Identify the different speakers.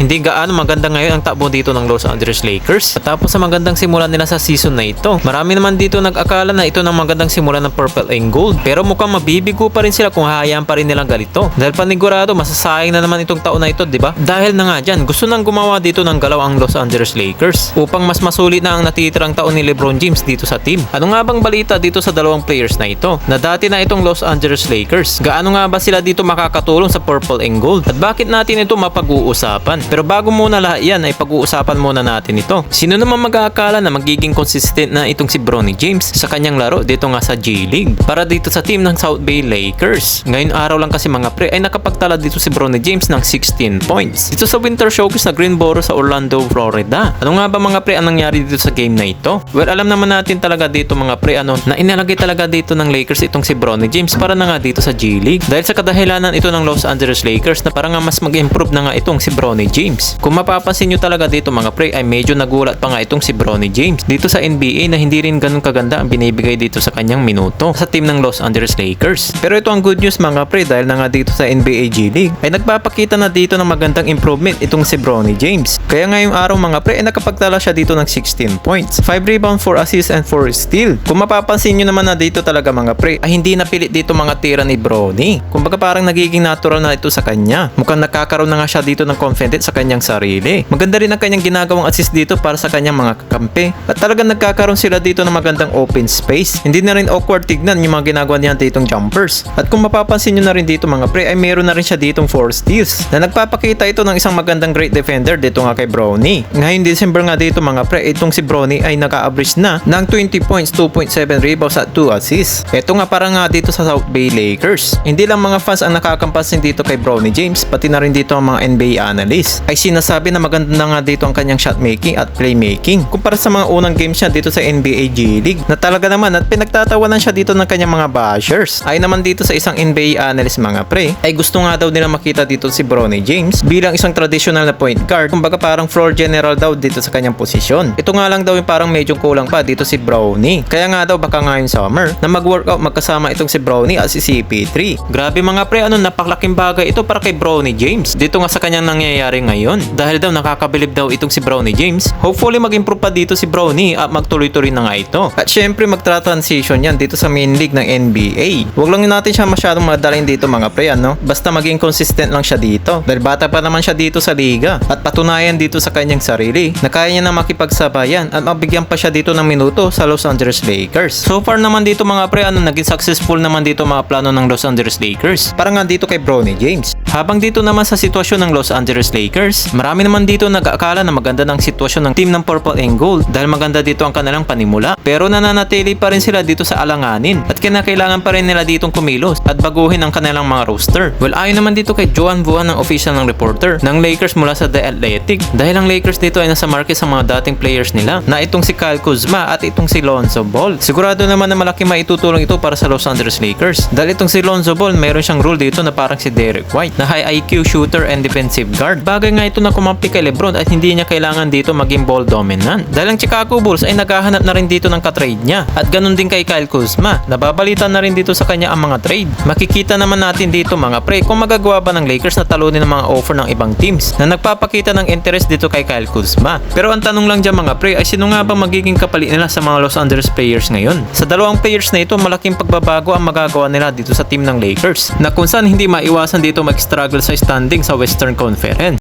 Speaker 1: hindi gaano maganda ngayon ang takbo dito ng Los Angeles Lakers. At tapos sa magandang simula nila sa season na ito, marami naman dito nag-akala na ito ng magandang simula ng Purple and Gold. Pero mukhang mabibigo pa rin sila kung hahayaan pa rin nilang ganito. Dahil panigurado, masasayang na naman itong taon na ito, di ba? Dahil na nga dyan, gusto nang gumawa dito ng galaw ang Los Angeles Lakers upang mas masulit na ang natitirang taon ni LeBron James dito sa team. Ano nga bang balita dito sa dalawang players na ito? Na dati na itong Los Angeles Lakers. Gaano nga ba sila dito makakatulong sa Purple and Gold? At bakit natin ito mapag-uusapan? Pero bago muna lahat yan ay pag-uusapan muna natin ito. Sino naman mag-aakala na magiging consistent na itong si Bronny James sa kanyang laro dito nga sa G-League para dito sa team ng South Bay Lakers? Ngayon araw lang kasi mga pre ay nakapagtala dito si Bronny James ng 16 points dito sa Winter Showcase na Greenboro sa Orlando, Florida. Ano nga ba mga pre ang nangyari dito sa game na ito? Well, alam naman natin talaga dito mga pre na inalagay talaga dito ng Lakers itong si Bronny James para na nga dito sa G-League dahil sa kadahilanan ito ng Los Angeles Lakers na para nga mas mag-improve na nga itong si Bronny James. Kung mapapansin nyo talaga dito mga pre ay medyo nagulat pa nga itong si Bronny James dito sa NBA na hindi rin ganun kaganda ang binibigay dito sa kanyang minuto sa team ng Los Angeles Lakers. Pero ito ang good news mga pre dahil na nga dito sa NBA G-League ay nagpapakita na dito ng magandang improvement itong si Bronny James. Kaya ngayong araw mga pre ay nakapagtala siya dito ng 16 points, 5 rebound, 4 assists and 4 steal. Kung mapapansin nyo naman na dito talaga mga pre ay hindi napilit dito mga tira ni Bronny. Kumbaga parang nagiging natural na ito sa kanya. Mukhang nakakaroon na nga siya dito ng confidence sa kanyang sarili. Maganda rin ang kanyang ginagawang assist dito para sa kanyang mga kakampi. At talagang nagkakaroon sila dito ng magandang open space. Hindi na rin awkward tignan yung mga ginagawa niya ditong jumpers. At kung mapapansin nyo na rin dito mga pre ay meron na rin siya ditong 4 steals na nagpapakita ito ng isang magandang great defender dito nga kay Bronny. Ngayong December nga dito mga pre itong si Bronny ay naka-average na ng 20 points, 2.7 rebounds at 2 assists. Ito nga para nga dito sa South Bay Lakers. Hindi lang mga fans ang nakakampasin dito kay Bronny James, pati na rin dito ang mga NBA analysts ay sinasabi na maganda na nga dito ang kanyang shot making at playmaking kumpara sa mga unang games niya dito sa NBA G-League na talaga naman at pinagtatawanan siya dito ng kanyang mga bashers. Ay naman dito sa isang NBA analyst mga pre ay gusto nga daw nila makita dito si Bronny James bilang isang traditional na point guard, kumbaga parang floor general daw dito sa kanyang posisyon. Ito nga lang daw yung parang medyo kulang pa dito si Bronny. Kaya nga daw baka ngayong summer na mag-workout magkasama itong si Bronny at si CP3. Grabe mga pre, napakalaking bagay ito para kay Bronny James dito nga sa kanyang nangyayari ngayon. Dahil daw nakakabilib daw itong si Bronny James. Hopefully mag-improve pa dito si Bronny at magtuloy-tuloy na nga ito. At syempre magtra-transition yan dito sa main league ng NBA. Huwag lang natin siya masyadong madalhin dito mga pre basta maging consistent lang siya dito. Dahil bata pa naman siya dito sa liga at patunayan dito sa kanyang sarili na kaya niya na makipagsabayan at mabigyan pa siya dito ng minuto sa Los Angeles Lakers. So far naman dito mga pre naging successful naman dito mga plano ng Los Angeles Lakers para nga dito kay Bronny James. Habang dito naman sa sitwasyon ng Los Angeles Lakers, marami naman dito nag-aakala na maganda ng sitwasyon ng team ng Purple and Gold dahil maganda dito ang kanilang panimula. Pero nananatili pa rin sila dito sa alanganin at kinakailangan pa rin nila ditong kumilos at baguhin ang kanilang mga roster. Well, ayon naman dito kay Joan Vuan ng official ng reporter ng Lakers mula sa The Athletic dahil ang Lakers dito ay nasa market sa mga dating players nila na itong si Kyle Kuzma at itong si Lonzo Ball. Sigurado naman na malaki maitutulong ito para sa Los Angeles Lakers dahil itong si Lonzo Ball mayroon siyang role dito na parang si Derek White na high IQ shooter and defensive guard. Bagay nga ito na kumapit kay LeBron at hindi niya kailangan dito maging ball dominant. Dahil ang Chicago Bulls ay naghahanap na rin dito ng katrade niya at ganun din kay Kyle Kuzma. Nababalitan na rin dito sa kanya ang mga trade. Makikita naman natin dito mga pre kung magagawa ba ng Lakers na talunin ang mga offer ng ibang teams na nagpapakita ng interest dito kay Kyle Kuzma. Pero ang tanong lang dyan mga pre ay sino nga ba magiging kapalit nila sa mga Los Angeles players ngayon? Sa dalawang players na ito malaking pagbabago ang magagawa nila dito sa team ng Lakers na kung saan hindi maiwasan dito mag-struggle sa standing sa Western Conference.